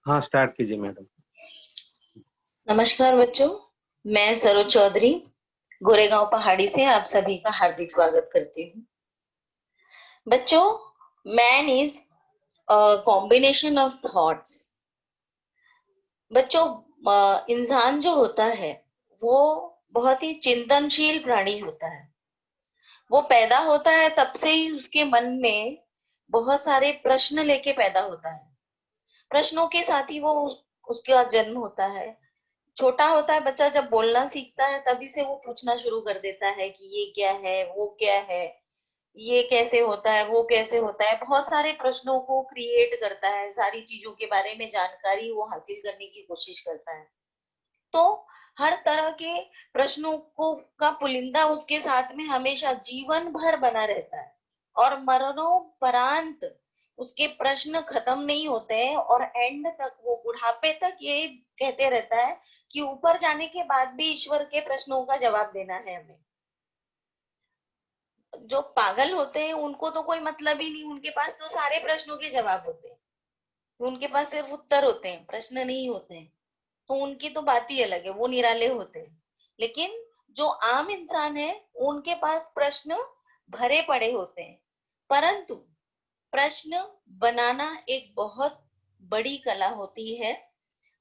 हाँ, स्टार्ट कीजिए मैडम। नमस्कार बच्चों। मैं सरोज चौधरी गोरेगांव पहाड़ी से आप सभी का हार्दिक स्वागत करती हूँ। बच्चों, man is combination of thoughts. बच्चों, इंसान जो होता है वो बहुत ही चिंतनशील प्राणी होता है। वो पैदा होता है तब से ही उसके मन में बहुत सारे प्रश्न लेके पैदा होता है। प्रश्नों के साथ ही वो उसका जन्म होता है। छोटा होता है बच्चा, जब बोलना सीखता है तभी से वो पूछना शुरू कर देता है कि ये क्या है, वो क्या है, ये कैसे होता है, वो कैसे होता है। बहुत सारे प्रश्नों को क्रिएट करता है, सारी चीजों के बारे में जानकारी वो हासिल करने की कोशिश करता है। तो हर तरह के प्रश्नों को का पुलिंदा उसके साथ में हमेशा जीवन भर बना रहता है। और मरणोपरांत उसके प्रश्न खत्म नहीं होते हैं, और एंड तक वो बुढ़ापे तक ये कहते रहता है कि ऊपर जाने के बाद भी ईश्वर के प्रश्नों का जवाब देना है हमें। जो पागल होते हैं उनको तो कोई मतलब ही नहीं, उनके पास तो सारे प्रश्नों के जवाब होते हैं। उनके पास सिर्फ उत्तर होते हैं, प्रश्न नहीं होते हैं। तो उनकी तो बात ही अलग है, वो निराले होते हैं। लेकिन जो आम इंसान है उनके पास प्रश्न भरे पड़े होते हैं। परंतु प्रश्न बनाना एक बहुत बड़ी कला होती है।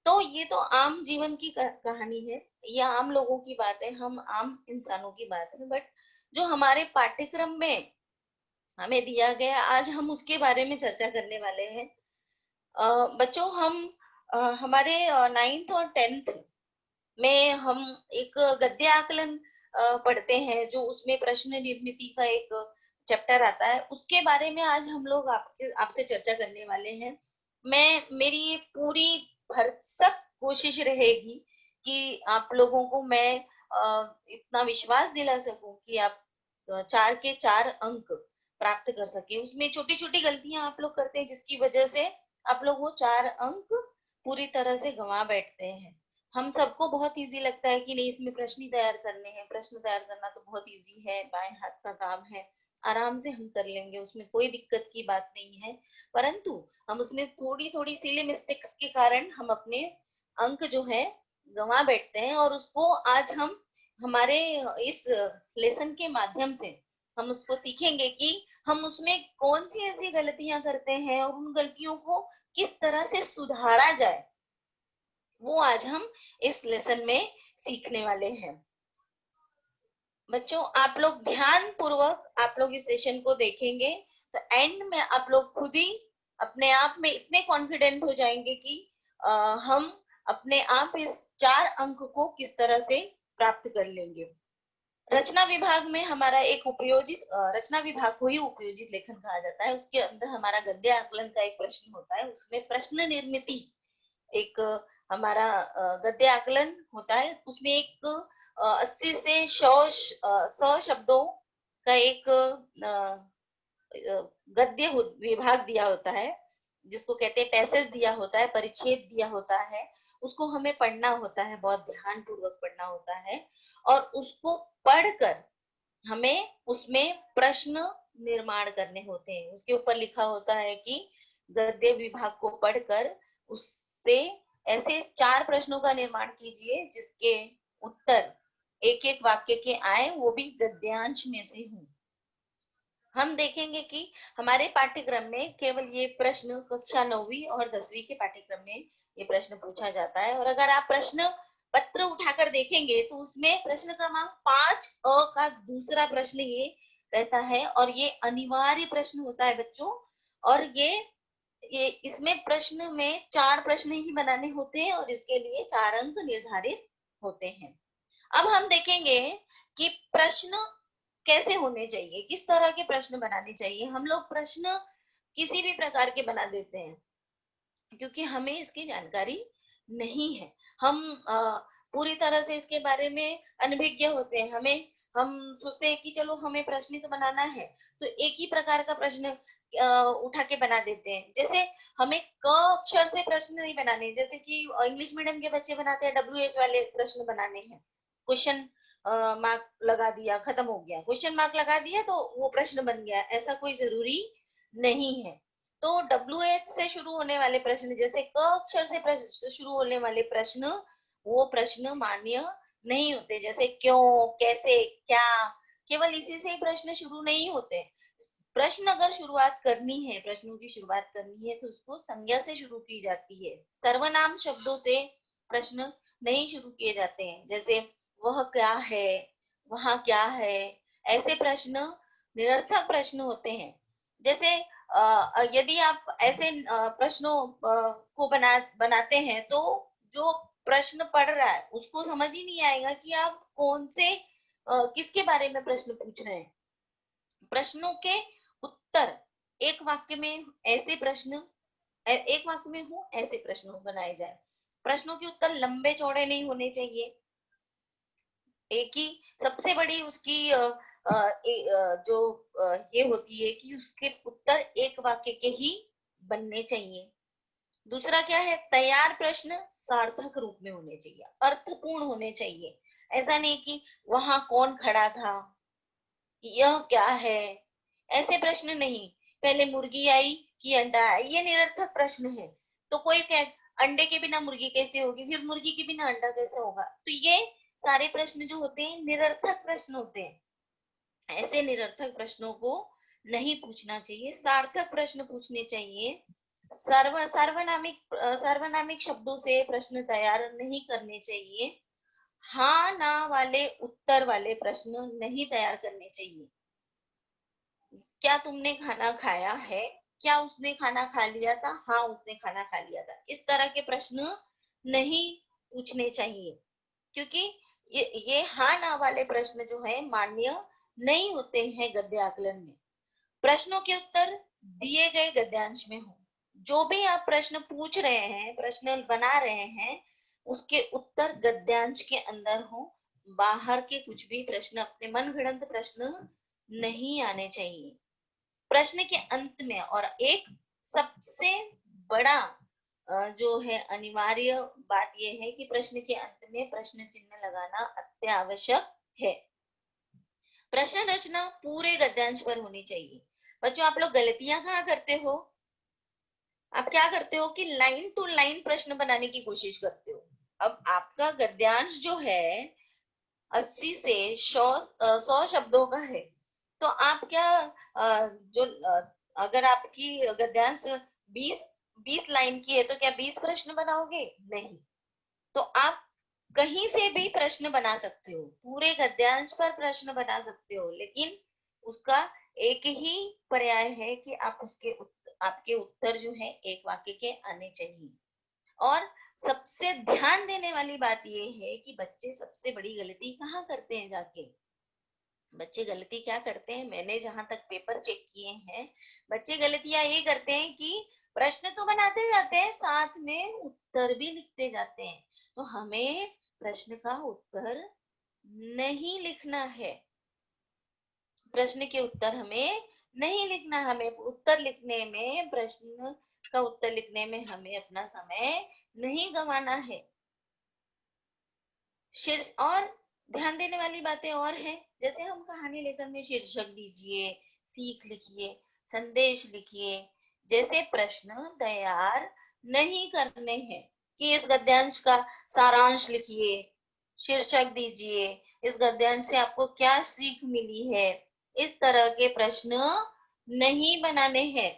तो ये तो आम जीवन की कहानी है, ये आम लोगों की बात है, हम आम इंसानों की बात है। बट जो हमारे पाठ्यक्रम में हमें दिया गया, आज हम उसके बारे में चर्चा करने वाले हैं। बच्चों, हम हमारे 9th और 10th में हम एक गद्य आकलन पढ़ते हैं, जो उसमें प्रश्न निर्मिति का एक चैप्टर आता है। उसके बारे में आज हम लोग आपसे चर्चा करने वाले हैं। मेरी ये पूरी भरसक कोशिश रहेगी कि आप लोगों को मैं इतना विश्वास दिला सकूं कि आप 4 के 4 अंक प्राप्त कर सके। उसमें छोटी छोटी गलतियां आप लोग करते हैं जिसकी वजह से आप लोग वो 4 अंक पूरी तरह से गंवा बैठते हैं। हम सबको बहुत इजी लगता है कि नहीं, इसमें प्रश्न ही तैयार करने हैं, प्रश्न तैयार करना तो बहुत इजी है, बाएं हाथ का काम है, आराम से हम कर लेंगे, उसमें कोई दिक्कत की बात नहीं है। परंतु हम उसमें थोड़ी थोड़ी सिली मिस्टेक्स के कारण हम अपने अंक जो है गंवा बैठते हैं। और उसको आज हम हमारे इस लेसन के माध्यम से हम उसको सीखेंगे कि हम उसमें कौन सी ऐसी गलतियां करते हैं और उन गलतियों को किस तरह से सुधारा जाए, वो आज हम इस लेसन में सीखने वाले हैं। बच्चों, आप लोग ध्यान पूर्वक आप लोग इस सेशन को देखेंगे तो एंड में आप लोग खुद ही अपने आप में इतने कॉन्फिडेंट हो जाएंगे कि हम अपने आप इस 4 अंक को किस तरह से प्राप्त कर लेंगे। रचना विभाग में हमारा एक उपयोजित रचना विभाग को ही उपयोजित लेखन कहा जाता है। उसके अंदर हमारा गद्य आकलन का एक प्रश्न होता है, उसमें प्रश्न निर्मिति एक हमारा गद्य आकलन होता है। उसमें एक 80 से 100 शब्दों का एक गद्य विभाग दिया होता है, जिसको कहते हैं पैसेज दिया होता है, परिच्छेद दिया होता है। उसको हमें पढ़ना होता है, बहुत ध्यान पूर्वक पढ़ना होता है। और उसको पढ़कर हमें उसमें प्रश्न निर्माण करने होते हैं। उसके ऊपर लिखा होता है कि गद्य विभाग को पढ़कर उससे ऐसे 4 प्रश्नों का निर्माण कीजिए जिसके उत्तर एक एक वाक्य के आए, वो भी गद्यांश में से हों। हम देखेंगे कि हमारे पाठ्यक्रम में केवल ये प्रश्न कक्षा 9वीं और 10वीं के पाठ्यक्रम में ये प्रश्न पूछा जाता है। और अगर आप प्रश्न पत्र उठाकर देखेंगे तो उसमें प्रश्न क्रमांक 5 का दूसरा प्रश्न ये रहता है, और ये अनिवार्य प्रश्न होता है बच्चों। और ये इसमें प्रश्न में 4 प्रश्न ही बनाने होते हैं और इसके लिए 4 अंक निर्धारित होते हैं। अब हम देखेंगे कि प्रश्न कैसे होने चाहिए, किस तरह के प्रश्न बनाने चाहिए। हम लोग प्रश्न किसी भी प्रकार के बना देते हैं क्योंकि हमें इसकी जानकारी नहीं है। हम पूरी तरह से इसके बारे में अनभिज्ञ होते हैं। हम सोचते हैं कि चलो हमें प्रश्न ही तो बनाना है, तो एक ही प्रकार का प्रश्न उठा के बना देते हैं। जैसे हमें क अक्षर से प्रश्न नहीं बनाने, जैसे कि इंग्लिश मीडियम के बच्चे बनाते हैं WH वाले प्रश्न बनाने हैं। क्वेश्चन मार्क लगा दिया, खत्म हो गया, क्वेश्चन मार्क लगा दिया तो वो प्रश्न बन गया, ऐसा कोई जरूरी नहीं है। तो WH से शुरू होने वाले प्रश्न, जैसे क अक्षर से शुरू होने वाले प्रश्न, वो प्रश्न मान्य नहीं होते। जैसे क्यों, कैसे, क्या, केवल इसी से ही प्रश्न शुरू नहीं होते। प्रश्न अगर शुरुआत करनी है, प्रश्नों की शुरुआत करनी है, तो उसको संज्ञा से शुरू की जाती है। सर्वनाम शब्दों से प्रश्न नहीं शुरू किए जाते हैं। जैसे वह क्या है, वहां क्या है, ऐसे प्रश्न निरर्थक प्रश्न होते हैं। जैसे यदि आप ऐसे प्रश्नों को बनाते हैं, तो जो प्रश्न पढ़ रहा है उसको समझ ही नहीं आएगा कि आप कौन से किसके बारे में प्रश्न पूछ रहे हैं। प्रश्नों के उत्तर एक वाक्य में ऐसे प्रश्न, एक वाक्य में हो ऐसे प्रश्न बनाए जाए। प्रश्नों के उत्तर लंबे चौड़े नहीं होने चाहिए। एक ही सबसे बड़ी उसकी जो ये होती है कि उसके उत्तर एक वाक्य के ही बनने चाहिए। दूसरा क्या है, तैयार प्रश्न सार्थक रूप में होने चाहिए, अर्थपूर्ण होने चाहिए। ऐसा नहीं कि वहां कौन खड़ा था, यह क्या है, ऐसे प्रश्न नहीं। पहले मुर्गी आई कि अंडा आया, ये निरर्थक प्रश्न है। तो कोई क्या, अंडे के बिना मुर्गी कैसे होगी, फिर मुर्गी के बिना अंडा कैसे होगा। तो ये सारे प्रश्न जो होते हैं निरर्थक प्रश्न होते हैं। ऐसे निरर्थक प्रश्नों को नहीं पूछना चाहिए, सार्थक प्रश्न पूछने चाहिए। सर्वनामिक शब्दों से प्रश्न तैयार नहीं करने चाहिए। हाँ ना वाले उत्तर वाले प्रश्न नहीं तैयार करने चाहिए। क्या तुमने खाना खाया है, क्या उसने खाना खा लिया था, हाँ उसने खाना खा लिया था, इस तरह के प्रश्न नहीं पूछने चाहिए। क्योंकि ये हाँ ना वाले प्रश्न जो है मान्य नहीं होते हैं गद्य आकलन में। प्रश्नों के उत्तर दिए गए गद्यांश में हो। जो भी आप प्रश्न पूछ रहे हैं, प्रश्न बना रहे हैं, उसके उत्तर गद्यांश के अंदर हो। बाहर के कुछ भी प्रश्न, अपने मन गढ़ंत प्रश्न नहीं आने चाहिए। प्रश्न के अंत में, और एक सबसे बड़ा जो है अनिवार्य बात यह है कि प्रश्न के अंत में प्रश्न चिन्ह लगाना अत्यावश्यक है। प्रश्न रचना पूरे गद्यांश पर होनी चाहिए। बच्चों, आप लोग गलतियां कहाँ करते हो? आप क्या करते हो कि लाइन टू लाइन प्रश्न बनाने की कोशिश करते हो। अब आपका गद्यांश जो है 80 से 100 शब्दों का है, तो आप क्या जो अगर आपकी गद्यांश 20 लाइन की है, तो क्या 20 प्रश्न बनाओगे? नहीं। तो आप कहीं से भी प्रश्न बना सकते हो, पूरे गद्यांश पर प्रश्न बना सकते हो, लेकिन उसका एक ही पर्याय है कि आप आपके उत्तर जो है एक वाक्य के आने चाहिए। और सबसे ध्यान देने वाली बात यह है कि बच्चे सबसे बड़ी गलती कहाँ करते हैं जाके। बच्चे गलती क्या करते हैं, मैंने जहां तक पेपर चेक किए हैं, बच्चे गलतियां ये करते हैं कि प्रश्न तो बनाते जाते हैं, साथ में उत्तर भी लिखते जाते हैं। तो हमें प्रश्न का उत्तर नहीं लिखना है। प्रश्न के उत्तर हमें नहीं लिखना। हमें उत्तर लिखने में, प्रश्न का उत्तर लिखने में हमें अपना समय नहीं गंवाना है। और ध्यान देने वाली बातें और हैं। जैसे हम कहानी लेखन में शीर्षक दीजिए, सीख लिखिए, संदेश लिखिए जैसे प्रश्न तैयार नहीं करने हैं कि इस गद्यांश का सारांश लिखिए, शीर्षक दीजिए, इस गद्यांश से आपको क्या सीख मिली है, इस तरह के प्रश्न नहीं बनाने हैं।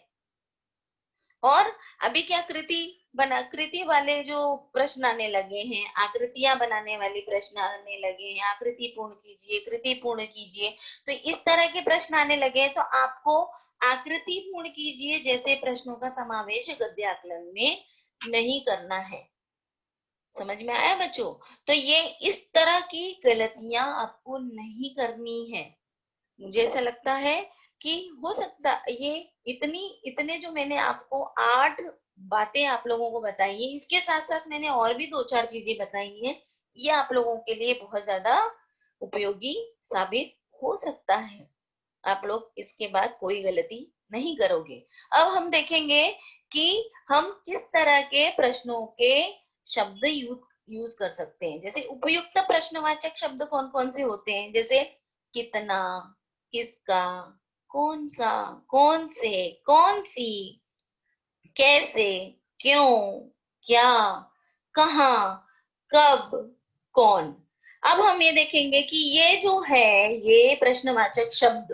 और अभी क्या कृति वाले जो प्रश्न आने लगे हैं, आकृतियां बनाने वाले प्रश्न आने लगे हैं, आकृति पूर्ण कीजिए, कृति पूर्ण कीजिए, तो इस तरह के प्रश्न आने लगे हैं। तो आपको आकृति पूर्ण कीजिए जैसे प्रश्नों का समावेश गद्य आकलन में नहीं करना है। समझ में आया बच्चों? तो ये इस तरह की गलतियां आपको नहीं करनी है। मुझे ऐसा लगता है कि हो सकता ये इतने जो मैंने आपको 8 बातें आप लोगों को बताई है, इसके साथ साथ मैंने और भी 2-4 चीजें बताई हैं, ये आप लोगों के लिए बहुत ज्यादा उपयोगी साबित हो सकता है। आप लोग इसके बाद कोई गलती नहीं करोगे। अब हम देखेंगे कि हम किस तरह के प्रश्नों के शब्द यूज कर सकते हैं। जैसे उपयुक्त प्रश्नवाचक शब्द कौन कौन से होते हैं, जैसे कितना, किसका, कौन सा, कौन से, कौन सी, कैसे, क्यों, क्या, कहाँ, कब, कौन। अब हम ये देखेंगे कि ये जो है, ये प्रश्नवाचक शब्द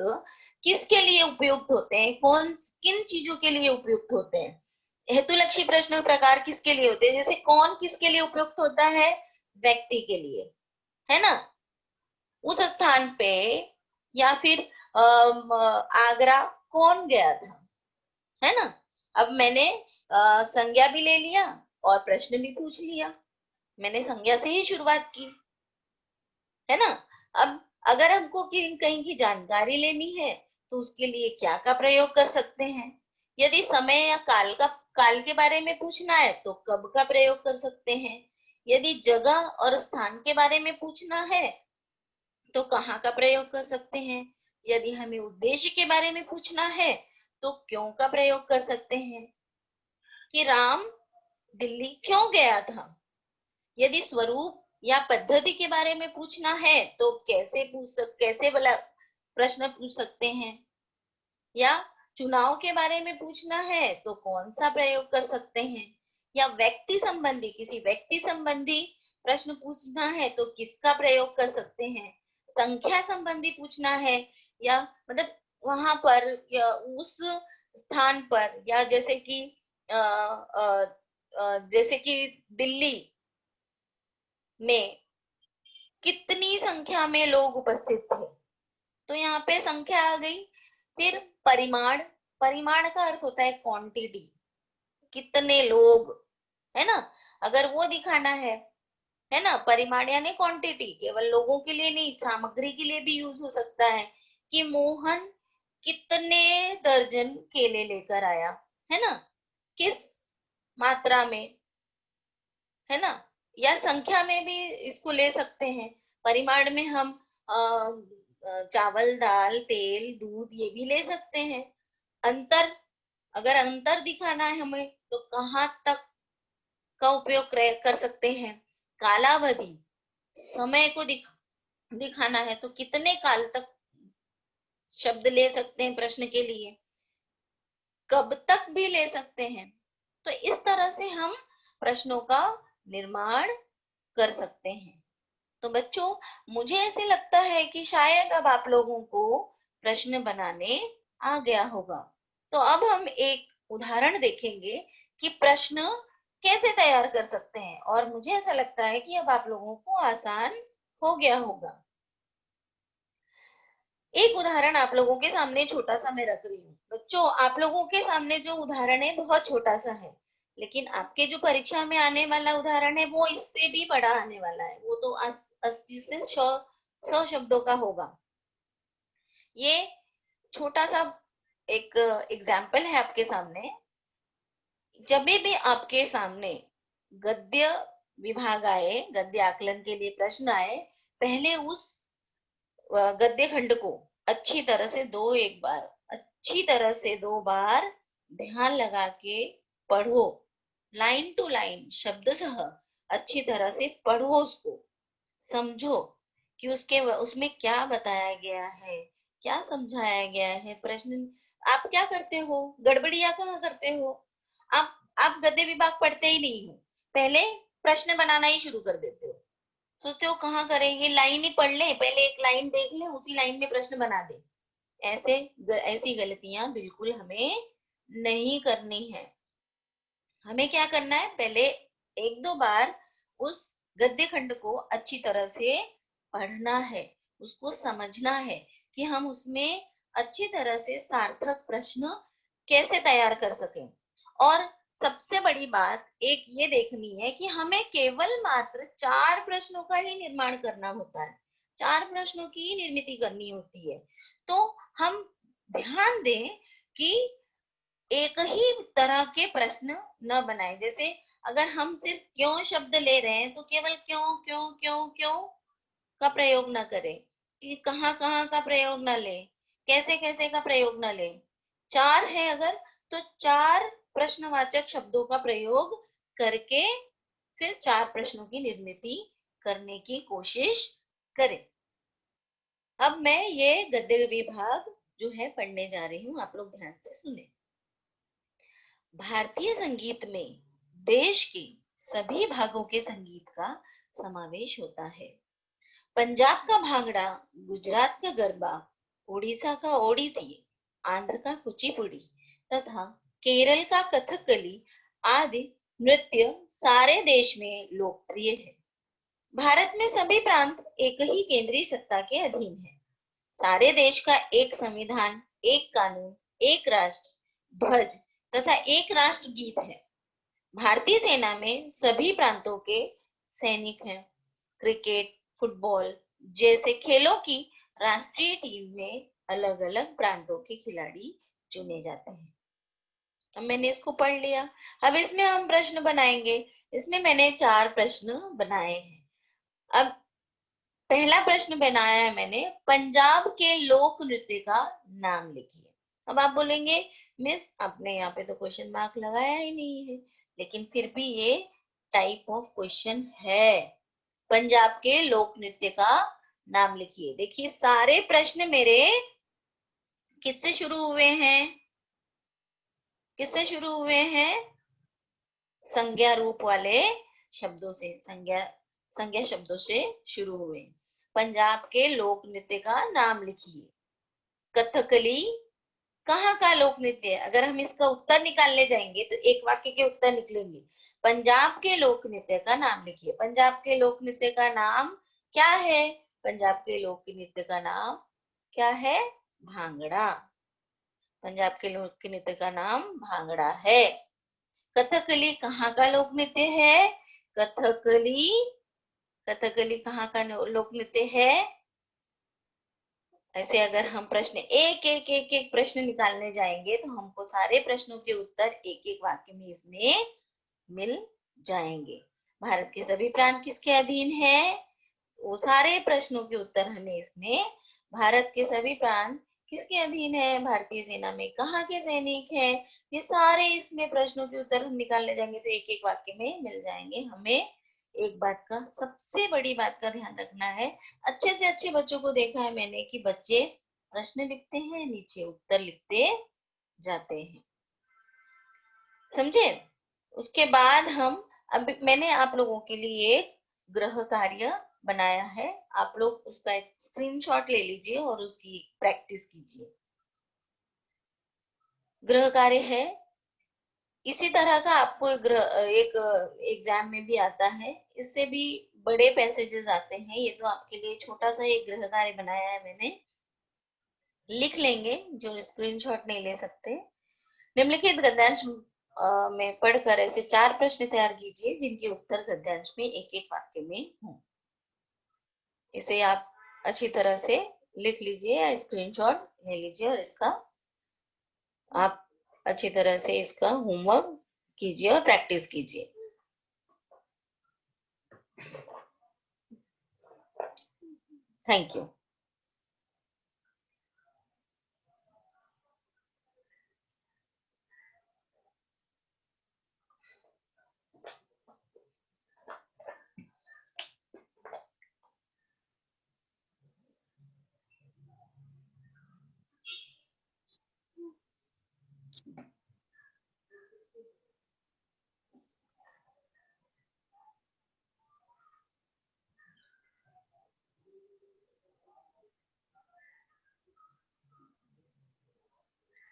किसके लिए उपयुक्त होते हैं, कौन किन चीजों के लिए उपयुक्त होते हैं। हेतुलक्षी प्रश्न प्रकार किसके लिए होते हैं, जैसे कौन किसके लिए उपयुक्त होता है, व्यक्ति के लिए, है ना, उस स्थान पे, या फिर आगरा कौन गया था, है ना। अब मैंने संज्ञा भी ले लिया और प्रश्न भी पूछ लिया, मैंने संज्ञा से ही शुरुआत की, है ना। अब अगर हमको कहीं की जानकारी लेनी है तो उसके लिए क्या का प्रयोग कर सकते हैं। यदि समय या काल के बारे में पूछना है तो कब का प्रयोग कर सकते हैं। यदि जगह और स्थान के बारे में पूछना है तो कहाँ का प्रयोग कर सकते हैं। यदि हमें उद्देश्य के बारे में पूछना है तो क्यों का प्रयोग कर सकते हैं, कि राम दिल्ली क्यों गया था। यदि स्वरूप या पद्धति के बारे में पूछना है तो कैसे वाला प्रश्न पूछ सकते हैं। या चुनाव के बारे में पूछना है तो कौन सा प्रयोग कर सकते हैं। या किसी व्यक्ति संबंधी प्रश्न पूछना है तो किसका प्रयोग कर सकते हैं। संख्या संबंधी पूछना है, या मतलब वहां पर या उस स्थान पर, या जैसे कि दिल्ली में कितनी संख्या में लोग उपस्थित थे, तो यहाँ पे संख्या आ गई। फिर परिमाण, परिमाण का अर्थ होता है क्वांटिटी, कितने लोग, है ना, अगर वो दिखाना है ना। परिमाण यानी क्वांटिटी, केवल लोगों के लिए नहीं, सामग्री के लिए भी यूज हो सकता है, कि मोहन कितने दर्जन केले लेकर आया, है ना, किस मात्रा में, है ना। या संख्या में भी इसको ले सकते हैं। परिमाण में हम चावल, दाल, तेल, दूध ये भी ले सकते हैं। अंतर, अगर अंतर दिखाना है हमें तो कहाँ तक का उपयोग कर सकते हैं। कालावधि, समय को दिखाना है तो कितने काल तक शब्द ले सकते हैं प्रश्न के लिए, कब तक भी ले सकते हैं। तो इस तरह से हम प्रश्नों का निर्माण कर सकते हैं। तो बच्चों, मुझे ऐसे लगता है कि शायद अब आप लोगों को प्रश्न बनाने आ गया होगा। तो अब हम एक उदाहरण देखेंगे कि प्रश्न कैसे तैयार कर सकते हैं, और मुझे ऐसा लगता है कि अब आप लोगों को आसान हो गया होगा। एक उदाहरण आप लोगों के सामने छोटा सा मैं रख रही हूँ। बच्चों, आप लोगों के सामने जो उदाहरण है बहुत छोटा सा है, लेकिन आपके जो परीक्षा में आने वाला उदाहरण है वो इससे भी बड़ा आने वाला है। वो तो 80 से 100 शब्दों का होगा। ये छोटा सा एक एग्जाम्पल है आपके सामने। जब भी आपके सामने गद्य विभाग आए, गद्य आकलन के लिए प्रश्न आए, पहले उस गद्य खंड को अच्छी तरह से एक बार, अच्छी तरह से 2 बार ध्यान लगा के पढ़ो, लाइन टू लाइन शब्द सह अच्छी तरह से पढ़ो, उसको समझो कि उसके उसमें क्या बताया गया है, क्या समझाया गया है। प्रश्न आप क्या करते हो, गड़बड़िया कहाँ करते हो। आप गद्य विभाग पढ़ते ही नहीं हो, पहले प्रश्न बनाना ही शुरू कर देते हो। सोचते हो कहाँ करेंगे, लाइन ही पढ़ ले, पहले एक लाइन देख ले, उसी लाइन में प्रश्न बना दे। ऐसी गलतियां बिल्कुल हमें नहीं करनी है। हमें क्या करना है, पहले 1-2 बार उस गद्य खंड को अच्छी तरह से पढ़ना है, उसको समझना है कि हम उसमें अच्छी तरह से सार्थक प्रश्न कैसे तैयार कर सकें। और सबसे बड़ी बात एक ये देखनी है कि हमें केवल मात्र 4 प्रश्नों का ही निर्माण करना होता है, 4 प्रश्नों की ही निर्मिति करनी होती है। तो हम ध्यान दें कि एक ही तरह के प्रश्न न बनाए। जैसे अगर हम सिर्फ क्यों शब्द ले रहे हैं तो केवल क्यों क्यों क्यों क्यों का प्रयोग न करें, कि कहाँ कहाँ का प्रयोग न ले, कैसे कैसे का प्रयोग न ले। 4 है अगर, तो 4 प्रश्नवाचक शब्दों का प्रयोग करके फिर 4 प्रश्नों की निर्मिति करने की कोशिश करें। अब मैं ये गद्य विभाग जो है पढ़ने जा रही हूँ, आप लोग ध्यान से सुने। भारतीय संगीत में देश के सभी भागों के संगीत का समावेश होता है। पंजाब का भांगड़ा, गुजरात का गरबा, उड़ीसा का ओडिसी, आंध्र का कुचिपुड़ी तथा केरल का कथकली आदि नृत्य सारे देश में लोकप्रिय है। भारत में सभी प्रांत एक ही केंद्रीय सत्ता के अधीन है। सारे देश का एक संविधान, एक कानून, एक राष्ट्र ध्वज तथा एक राष्ट्र गीत है। भारतीय सेना में सभी प्रांतों के सैनिक हैं। क्रिकेट, फुटबॉल जैसे खेलों की राष्ट्रीय टीम में अलग अलग प्रांतों के खिलाड़ी चुने जाते हैं। अब मैंने इसको पढ़ लिया। अब इसमें हम प्रश्न बनाएंगे। इसमें मैंने 4 प्रश्न बनाए हैं। अब पहला प्रश्न बनाया है मैंने, पंजाब के लोक नृत्य का नाम लिखिए। अब आप बोलेंगे मिस आपने यहाँ पे तो क्वेश्चन मार्क लगाया ही नहीं है, लेकिन फिर भी ये टाइप ऑफ क्वेश्चन है। पंजाब के लोक नृत्य का नाम लिखिए। देखिए सारे प्रश्न मेरे किससे शुरू हुए हैं? किससे शुरू हुए हैं? संज्ञा रूप वाले शब्दों से, संज्ञा शब्दों से शुरू हुए। पंजाब के लोक नृत्य का नाम लिखिए। कथकली कहाँ का लोक नृत्य है? अगर हम इसका उत्तर निकालने जाएंगे तो एक वाक्य के उत्तर निकलेंगे। पंजाब के लोक नृत्य का नाम लिखिए। पंजाब के लोक नृत्य का नाम क्या है? पंजाब के लोक नृत्य का नाम क्या है? भांगड़ा। पंजाब के लोक नृत्य का नाम भांगड़ा है। कथकली कहाँ का लोक नृत्य है? कथकली कथकली कहाँ का लोक नृत्य है? ऐसे अगर हम प्रश्न एक प्रश्न निकालने जाएंगे तो हमको सारे प्रश्नों के उत्तर एक एक वाक्य में इसमें मिल जाएंगे। भारत के सभी प्रांत किसके अधीन है? वो सारे प्रश्नों के उत्तर हमें इसमें, भारत के सभी प्रांत किसके अधीन है? भारतीय सेना में कहाँ के सैनिक हैं? ये सारे इसमें प्रश्नों के उत्तर हम निकालने जाएंगे तो एक एक वाक्य में मिल जाएंगे। हमें एक बात का, सबसे बड़ी बात का ध्यान रखना है। अच्छे से अच्छे बच्चों को देखा है मैंने कि बच्चे प्रश्न लिखते हैं, नीचे उत्तर लिखते जाते हैं। समझे? उसके बाद हम, अब मैंने आप लोगों के लिए एक गृह कार्य बनाया है। आप लोग उसका एक स्क्रीनशॉट ले लीजिए और उसकी प्रैक्टिस कीजिए। गृह कार्य है, इसी तरह का आपको एक एग्जाम में भी आता है। इससे भी बड़े पैसेजेस आते हैं। ये तो आपके लिए छोटा सा एक गृह कार्य बनाया है मैंने, लिख लेंगे जो स्क्रीनशॉट नहीं ले सकते। निम्नलिखित गद्यांश में पढ़कर ऐसे 4 प्रश्न तैयार कीजिए जिनके उत्तर गद्यांश में एक एक वाक्य में हो। इसे आप अच्छी तरह से लिख लीजिए या स्क्रीनशॉट ले लीजिए और इसका आप अच्छी तरह से इसका होमवर्क कीजिए और प्रैक्टिस कीजिए। Thank you.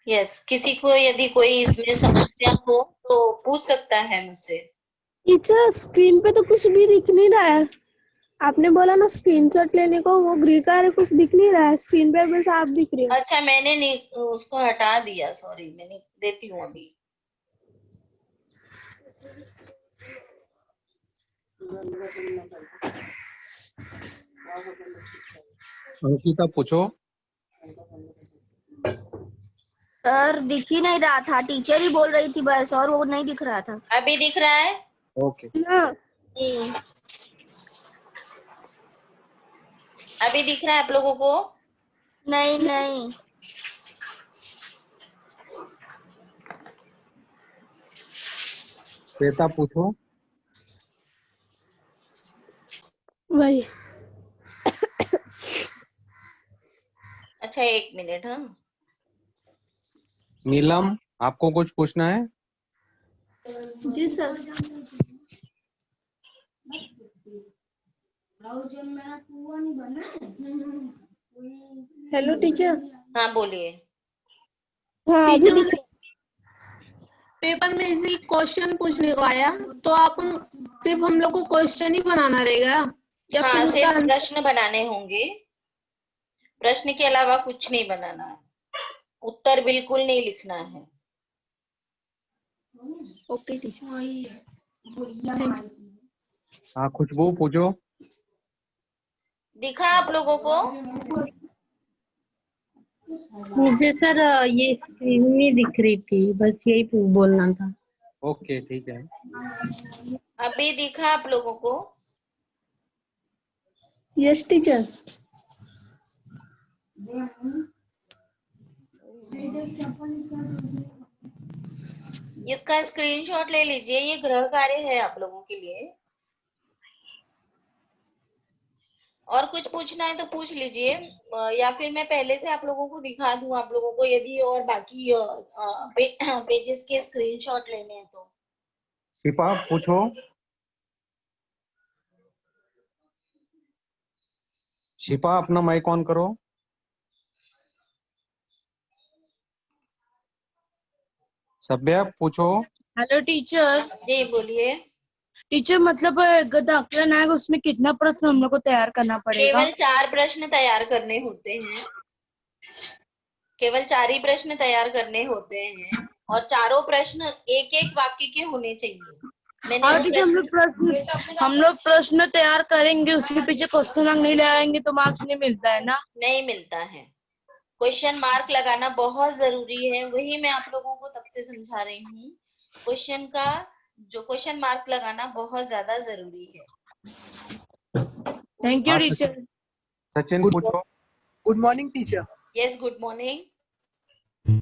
यस, किसी को यदि कोई इसमें समस्या हो तो पूछ सकता है मुझसे। टीचर स्क्रीन पे तो कुछ भी दिख नहीं रहा है। आपने बोला ना स्क्रीनशॉट लेने को, वो गृह कार्य कुछ दिख नहीं रहा है स्क्रीन पे, बस आप दिख रही हो। अच्छा, मैंने नहीं उसको हटा दिया, सॉरी। मैंने देती हूँ अभी। अंकिता पूछो। सर दिख ही नहीं रहा था, टीचर ही बोल रही थी बस, और वो नहीं दिख रहा था। अभी दिख रहा है? ओके। अभी दिख रहा है आप लोगों को? नहीं नहीं। श्वेता पूछो। वही। अच्छा, 1 मिनट। हाँ, नीलम, आपको कुछ पूछना है? जी सर। Hello teacher. हाँ बोलिए। हाँ अभी टीचर दिख पेपर में इसी क्वेश्चन पूछने को आया तो आप सिर्फ हम लोग को क्वेश्चन ही बनाना रहेगा या फिर हाँ उसका सिर्फ प्रश्न बनाने होंगे, प्रश्न के अलावा कुछ नहीं बनाना है, उत्तर बिल्कुल नहीं लिखना है। Okay teacher. हाँ खुशबू पूछो। दिखा आप लोगों को? मुझे सर ये स्क्रीन नहीं दिख रही थी, बस यही बोलना था। ओके ठीक है। अभी दिखा आप लोगों को? Yes teacher. इसका स्क्रीनशॉट ले लीजिए, ये गृह कार्य है आप लोगों के लिए। और कुछ पूछना है तो पूछ लीजिए, या फिर मैं पहले से आप लोगों को दिखा दूं आप लोगों को, यदि और बाकी पेजेस के स्क्रीनशॉट लेने हैं तो। शिपा पूछो। शिपा अपना माइक ऑन करो। सभ्या पूछो। Hello teacher. जी बोलिए। टीचर मतलब दाखिला आएगा उसमें कितना प्रश्न हम लोग को तैयार करना पड़ेगा? केवल 4 प्रश्न तैयार करने होते हैं, केवल 4 ही प्रश्न तैयार करने होते हैं, और चारों प्रश्न एक एक वाक्य के होने चाहिए। मैंने हाँ वो टीचर, हम लोग प्रश्न तैयार करेंगे, उसके पीछे क्वेश्चन मार्क नहीं लगाएंगे तो मार्क्स नहीं मिलता है ना? नहीं मिलता है। क्वेश्चन मार्क लगाना बहुत जरूरी है, वही मैं आप लोगों को तब से समझा रही हूँ। क्वेश्चन का जो क्वेश्चन मार्क लगाना बहुत ज्यादा जरूरी है। थैंक यू हाँ टीचर। सचिन गुड पूछो। Good morning teacher. Yes good morning.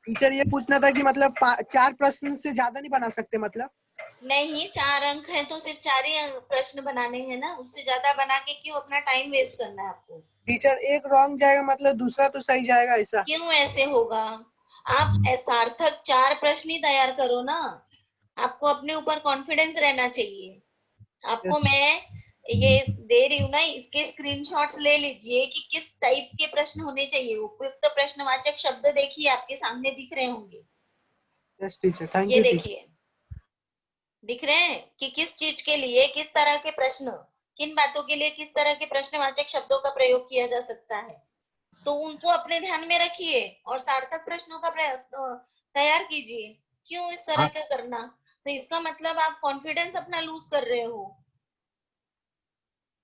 Teacher ये पूछना था कि मतलब 4 प्रश्न से ज्यादा नहीं बना सकते मतलब? नहीं, 4 अंक हैं तो सिर्फ 4 ही प्रश्न बनाने हैं ना, उससे ज्यादा बना के क्यों अपना टाइम वेस्ट करना है आपको? टीचर एक रॉन्ग जाएगा मतलब दूसरा तो सही जाएगा, ऐसा? क्यों ऐसे होगा? आप सार्थक 4 प्रश्न ही तैयार करो ना। आपको अपने ऊपर कॉन्फिडेंस रहना चाहिए। आपको यस। मैं ये दे रही हूँ ना, इसके स्क्रीनशॉट्स ले लीजिए कि किस टाइप के प्रश्न होने चाहिए। उपयुक्त प्रश्नवाचक शब्द देखिए, आपके सामने दिख रहे होंगे। यस टीचर, थैंक ये यू टीचर। देखिए, दिख रहे हैं कि किस चीज के लिए किस तरह के प्रश्न, किन बातों के लिए किस तरह के प्रश्नवाचक शब्दों का प्रयोग किया जा सकता है। तो उनको अपने ध्यान में रखिए और सार्थक प्रश्नों का तैयार कीजिए। क्यों इस तरह हाँ का करना? तो इसका मतलब आप कॉन्फिडेंस अपना लूज कर रहे हो।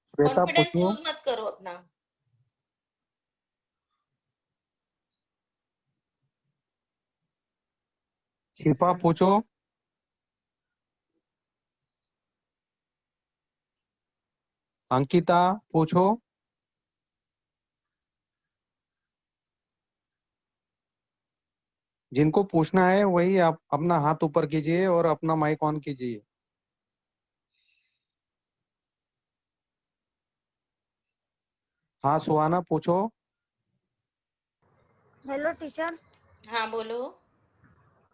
श्वेता कॉन्फिडेंस पूछो। लूज मत करो अपना। शिपा पूछो। अंकिता पूछो। जिनको पूछना है वही आप अपना हाथ ऊपर कीजिए और अपना माइक ऑन कीजिए। हाँ सुहाना पूछो। Hello teacher. हाँ बोलो।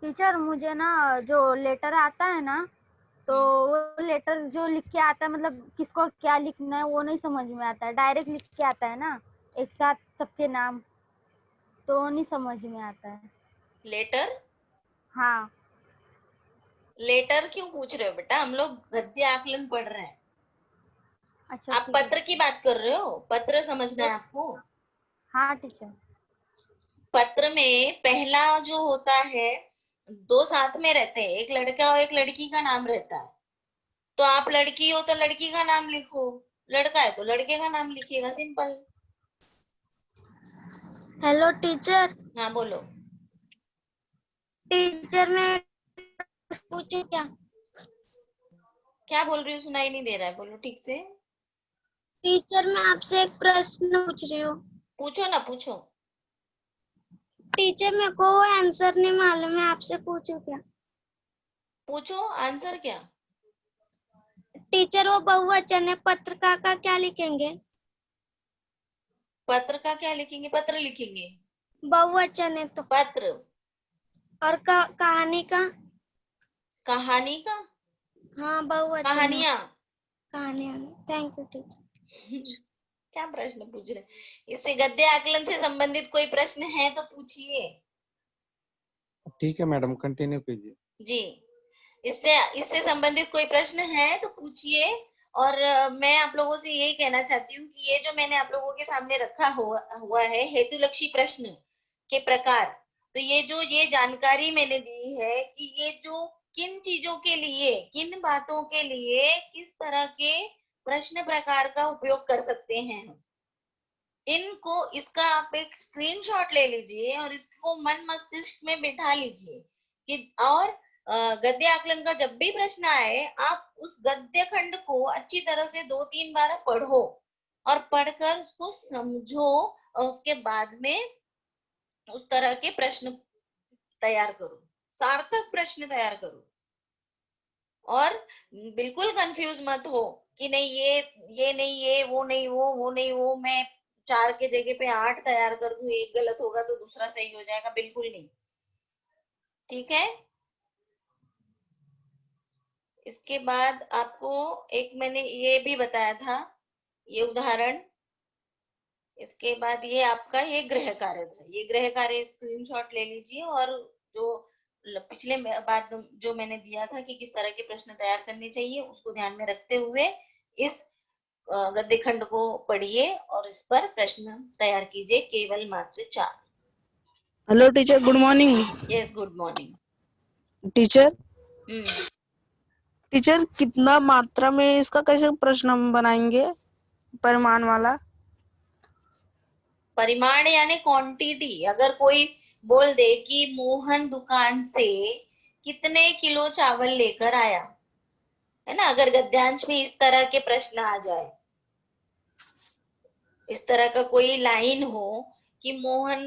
टीचर मुझे ना जो लेटर आता है ना, तो वो लेटर जो लिख के आता है, मतलब किसको क्या लिखना है वो नहीं समझ में आता है। डायरेक्ट लिख के आता है ना, एक साथ सबके नाम, तो वो नहीं समझ में आता है। लेटर? हाँ। लेटर क्यों पूछ रहे हो बेटा? हम लोग गद्य आकलन पढ़ रहे हैं। अच्छा आप ठीक है। पत्र की बात कर रहे हो? पत्र समझना है आपको। हाँ टीचर। पत्र में पहला जो होता है, 2 साथ में रहते हैं, एक लड़का और एक लड़की का नाम रहता है। तो आप लड़की हो तो लड़की का नाम लिखो, लड़का है तो लड़के का नाम लिखिएगा, सिंपल। Hello teacher. हाँ बोलो। टीचर मैं पूछूं क्या? क्या बोल रही हूँ? सुनाई नहीं दे रहा है, बोलो ठीक से। टीचर मैं आपसे एक प्रश्न पूछ रही हूँ। पूछो ना, पूछो। टीचर मेरे को वो आंसर नहीं मालूम है, आपसे पूछूं क्या? पूछो, आंसर क्या? टीचर वो बहुवचन है, पत्रकार का क्या लिखेंगे? पत्र का क्या लिखेंगे? पत्र लिखेंगे। बहुवचन है तो। पत्र। और कहानी का? कहानी का, हाँ बहुवचन में कहानियां। कहानियां। Thank you teacher. क्या प्रश्न पूछ रहे? इससे गद्य आकलन से संबंधित कोई प्रश्न है तो पूछिए। ठीक है मैडम, कंटिन्यू कीजिए। जी, इससे इससे संबंधित कोई प्रश्न है तो पूछिए। और मैं आप लोगों से यही कहना चाहती हूँ कि ये जो मैंने आप लोगों के सामने रखा हुआ है हेतुलक्षी प्रश्न के प्रकार, तो ये जानकारी मैंने दी है कि ये जो किन चीजों के लिए, किन बातों के लिए किस तरह के प्रश्न प्रकार का उपयोग कर सकते हैं हम, इनको, इसका आप एक स्क्रीनशॉट ले लीजिए और इसको मन मस्तिष्क में बिठा लीजिए कि, और गद्य आकलन का जब भी प्रश्न आए आप उस गद्य खंड को अच्छी तरह से 2-3 बार पढ़ो और पढ़कर उसको समझो और उसके बाद में उस तरह के प्रश्न तैयार करो, सार्थक प्रश्न तैयार करो। और बिल्कुल कंफ्यूज मत हो कि नहीं ये नहीं, ये वो नहीं, वो नहीं, वो मैं 4 के जगह पे 8 तैयार कर दूं, एक गलत होगा तो दूसरा सही हो जाएगा, बिल्कुल नहीं। ठीक है। इसके बाद आपको एक मैंने ये भी बताया था, ये उदाहरण। इसके बाद ये आपका ये गृह कार्य था, ये गृह कार्य स्क्रीनशॉट ले लीजिए और जो पिछले बार जो मैंने दिया था कि किस तरह के प्रश्न तैयार करने चाहिए उसको ध्यान में रखते हुए इस गद्य खंड को पढ़िए और इस पर प्रश्न तैयार कीजिए, केवल मात्र 4। Hello teacher, good morning. Yes, good morning teacher, hmm. Teacher कितना मात्रा में इसका कैसे प्रश्न हम बनाएंगे, परिमाण वाला? परिमाण यानी क्वांटिटी। अगर कोई बोल दे कि मोहन दुकान से कितने किलो चावल लेकर आया, है ना, अगर गद्यांश में इस तरह के प्रश्न आ जाए, इस तरह का कोई लाइन हो कि मोहन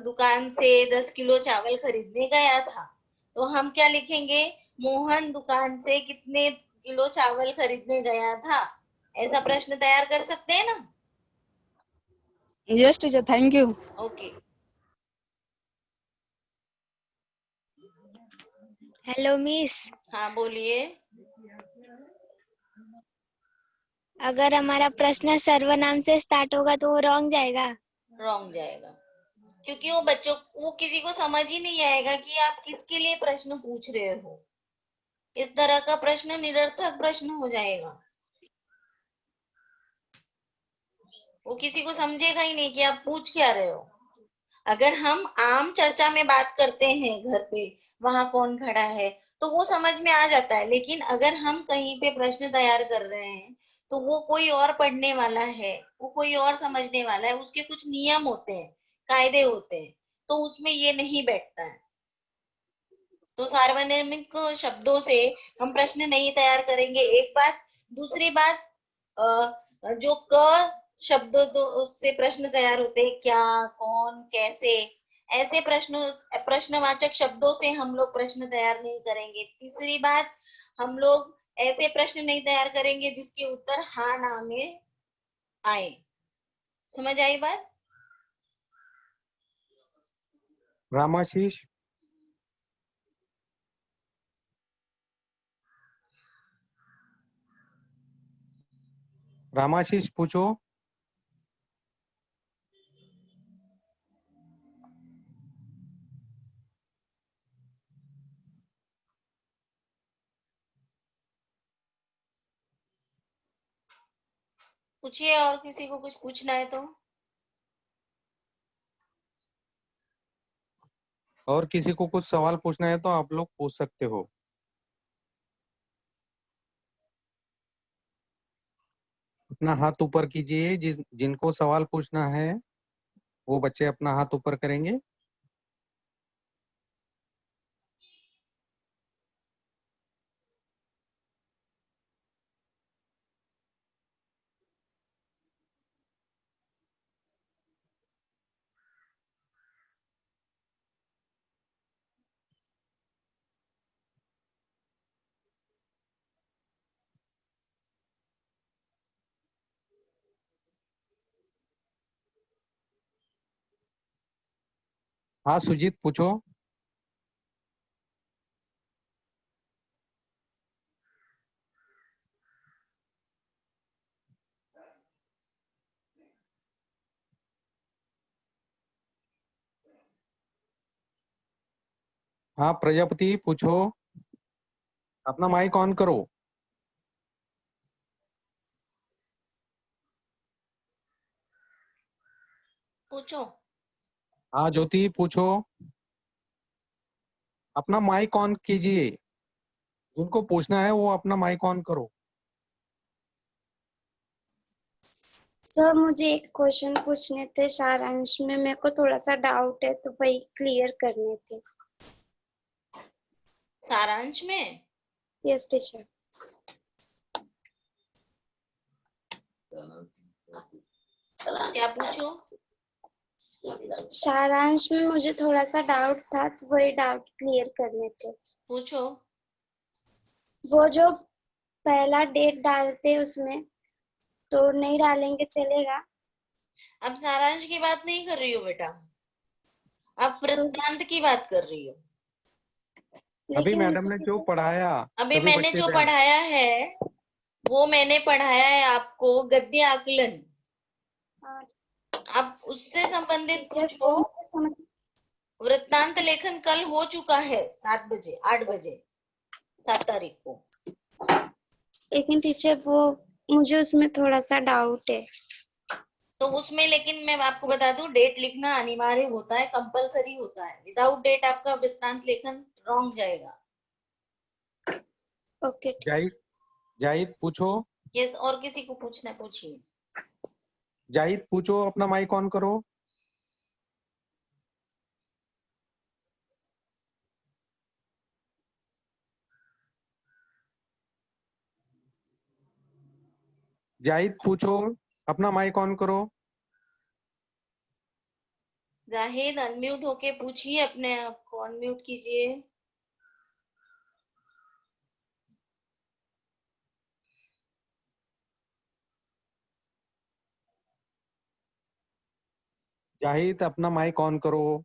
दुकान से 10 किलो चावल खरीदने गया था, तो हम क्या लिखेंगे? मोहन दुकान से कितने किलो चावल खरीदने गया था, ऐसा प्रश्न तैयार कर सकते हैं ना। Yes teacher, thank you. Okay. Hello miss, हाँ बोलिए। अगर हमारा प्रश्न सर्वनाम से स्टार्ट होगा तो वो रॉन्ग जाएगा। रॉन्ग जाएगा, क्योंकि वो किसी को समझ ही नहीं आएगा कि आप किसके लिए प्रश्न पूछ रहे हो। इस तरह का प्रश्न निरर्थक प्रश्न हो जाएगा, वो किसी को समझेगा ही नहीं कि आप पूछ क्या रहे हो। अगर हम आम चर्चा में बात करते हैं घर पे, वहां कौन खड़ा है, तो वो समझ में आ जाता है। लेकिन अगर हम कहीं पे प्रश्न तैयार कर रहे हैं तो वो कोई और पढ़ने वाला है, वो कोई और समझने वाला है, उसके कुछ नियम होते हैं, कायदे होते हैं, तो उसमें ये नहीं बैठता है। तो सार्वनामिक शब्दों से हम प्रश्न नहीं तैयार करेंगे, एक बात। दूसरी बात, जो क शब्द से प्रश्न तैयार होते हैं, क्या, कौन, कैसे, ऐसे प्रश्नवाचक शब्दों से हम लोग प्रश्न तैयार नहीं करेंगे। तीसरी बात, हम लोग ऐसे प्रश्न नहीं तैयार करेंगे जिसके उत्तर हाँ ना में आए। समझ आई बात? रामाशीष, रामाशीष पूछो। पूछिए, और किसी को कुछ पूछना है तो। और किसी को कुछ सवाल पूछना है तो आप लोग पूछ सकते हो। अपना हाथ ऊपर कीजिए, जिनको सवाल पूछना है वो बच्चे अपना हाथ ऊपर करेंगे। हाँ सुजीत पूछो। हाँ प्रजापति पूछो, अपना माइक ऑन करो। पूछो। हाँ ज्योति पूछो, अपना माइक ऑन कीजिए, जिनको पूछना है वो अपना माइक ऑन करो। सर मुझे एक क्वेश्चन पूछने थे सारांश में, मेरे को थोड़ा सा डाउट है तो वही क्लियर करने थे। सारांश में यस टीचर। क्या पूछो? सारांश में मुझे थोड़ा सा डाउट था तो वही डाउट क्लियर करने थे। पूछो। वो जो पहला डेट डालते उसमें तो नहीं डालेंगे चलेगा? अब सारांश की बात नहीं कर रही हो बेटा, अब वृत्तांत की बात कर रही हो। अभी लेकिन मैडम ने जो पढ़ाया अभी सभी मैंने बच्चे जो ध्यान- पढ़ाया है वो मैंने पढ़ाया है आपको गद्य आकलन। आप उससे संबंधित टीचर पूछो। वृत्तांत लेखन कल हो चुका है 7 बजे 8 बजे 7 तारीख को। लेकिन टीचर वो मुझे उसमें थोड़ा सा डाउट है। तो उसमें लेकिन मैं आपको बता दूं डेट लिखना अनिवार्य होता है, कंपलसरी होता है। विदाउट डेट आपका वृत्तांत लेखन रॉन्ग जाएगा। ओके जाहिद जाहिद पूछो, यस, और किसी को पूछना है पूछिए। जाहिद पूछो, अपना माइक ऑन करो। जाहिद पूछो, अपना माइक ऑन करो। जाहिद अनम्यूट होके पूछिए, अपने आप को अनम्यूट कीजिए। जाहिद अपना माइक ऑन करो।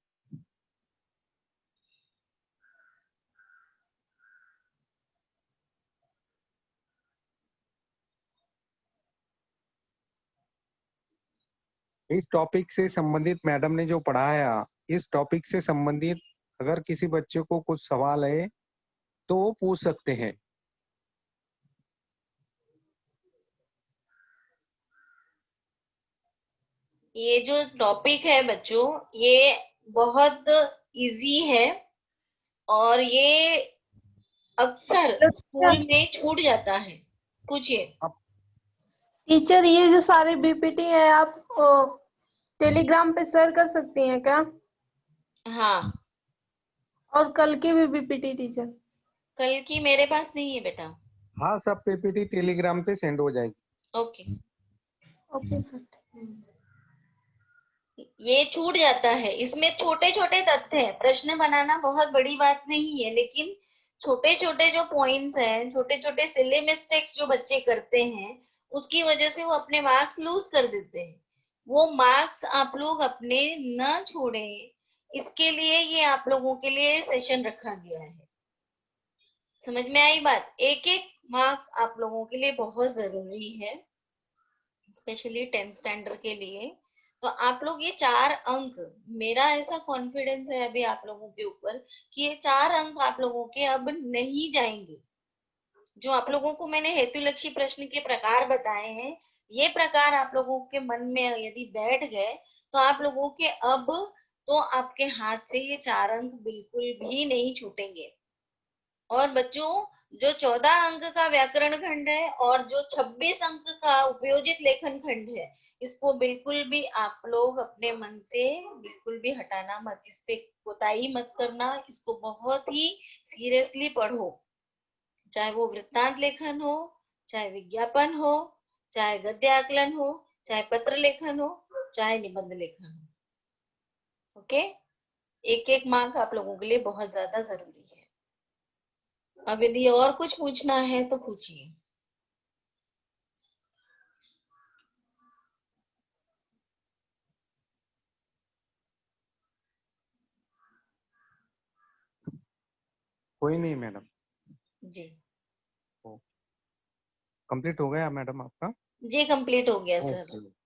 इस टॉपिक से संबंधित मैडम ने जो पढ़ाया, इस टॉपिक से संबंधित अगर किसी बच्चे को कुछ सवाल है तो वो पूछ सकते हैं। ये जो टॉपिक है बच्चों, ये बहुत इजी है और ये अक्सर स्कूल में छूट जाता है। पूछिए। टीचर ये जो सारे बीपीटी है आप टेलीग्राम पे शेयर कर सकती हैं क्या? हाँ, और कल की भी बीपीटी टीचर? कल की मेरे पास नहीं है बेटा। हाँ सब पीपीटी टेलीग्राम पे सेंड हो जाएगी। Okay, okay sir. ये छूट जाता है। इसमें छोटे छोटे तथ्य हैं, प्रश्न बनाना बहुत बड़ी बात नहीं है, लेकिन छोटे छोटे जो पॉइंट्स हैं, छोटे छोटे सिली मिस्टेक्स जो बच्चे करते हैं, उसकी वजह से वो अपने मार्क्स लूज कर देते हैं। वो मार्क्स आप लोग अपने न छोड़े, इसके लिए ये आप लोगों के लिए सेशन रखा गया है। समझ में आई बात? एक एक मार्क आप लोगों के लिए बहुत जरूरी है, स्पेशली 10th स्टैंडर्ड के लिए। तो आप लोग ये 4 अंक, मेरा ऐसा कॉन्फिडेंस है अभी आप लोगों के ऊपर कि ये 4 अंक आप लोगों के अब नहीं जाएंगे। जो आप लोगों को मैंने हेतुलक्षी प्रश्न के प्रकार बताए हैं, ये प्रकार आप लोगों के मन में यदि बैठ गए तो आप लोगों के अब तो आपके हाथ से ये 4 अंक बिल्कुल भी नहीं छूटेंगे। और बच्चों, जो 14 अंक का व्याकरण खंड है और जो 26 अंक का उपयोजित लेखन खंड है, इसको बिल्कुल भी आप लोग अपने मन से बिल्कुल भी हटाना मत, इस पे कोताही मत करना। इसको बहुत ही सीरियसली पढ़ो, चाहे वो वृत्तांत लेखन हो, चाहे विज्ञापन हो, चाहे गद्य आकलन हो, चाहे पत्र लेखन हो, चाहे निबंध लेखन हो। ओके, एक एक मार्क आप लोगों के लिए बहुत ज्यादा जरूरी है। अब यदि और कुछ पूछना है तो पूछिए। कोई नहीं मैडम। जी कंप्लीट हो गया मैडम आपका? जी, कंप्लीट हो गया सर। ओके।